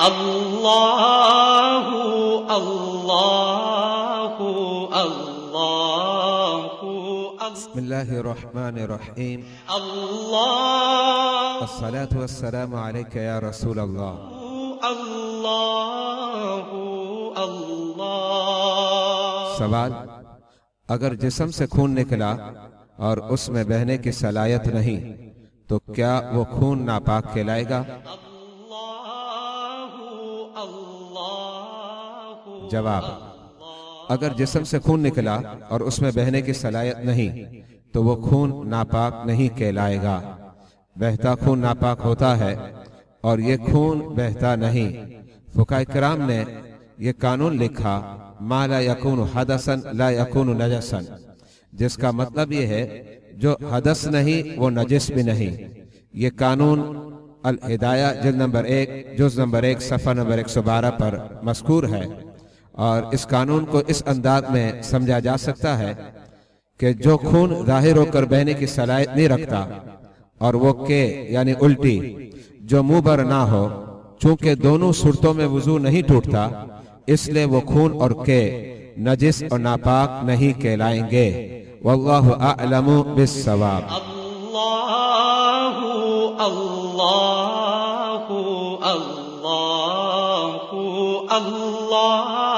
اللہ اللہ اللہ بسم اللہ الرحمن الرحیم اللہ الصلاة والسلام علیک یا رسول اللہ۔ اللہ اللہ۔ سوال: اگر جسم سے خون نکلا اور اس میں بہنے کی صلاحیت نہیں تو کیا وہ خون ناپاک کہلائے گا؟ جواب: اگر جسم سے خون نکلا اور اس میں بہنے کی صلاحیت نہیں تو وہ خون ناپاک نہیں کہلائے گا۔ بہتا خون ناپاک ہوتا ہے اور یہ خون بہتا نہیں۔ فقہاء کرام نے یہ قانون لکھا: ما لا یکون حدثا لا یکون نجسا، جس کا مطلب یہ ہے جو حدث نہیں وہ نجس بھی نہیں۔ یہ قانون الہدایہ جلد نمبر 1 جز نمبر 1 صفحہ نمبر 112 پر مذکور ہے، اور اس قانون کو اس انداز میں سمجھا جا سکتا ہے کہ جو خون ظاہر ہو کر بہنے کی صلاحیت نہیں رکھتا اور وہ کہ یعنی الٹی جو منہ بر نہ ہو، چونکہ دونوں صورتوں میں وضو نہیں ٹوٹتا اس لیے وہ خون اور کہ نجس اور ناپاک نہیں کہلائیں گے۔ واللہ اعلم بالصواب۔ اللہ اللہ اللہ اللہ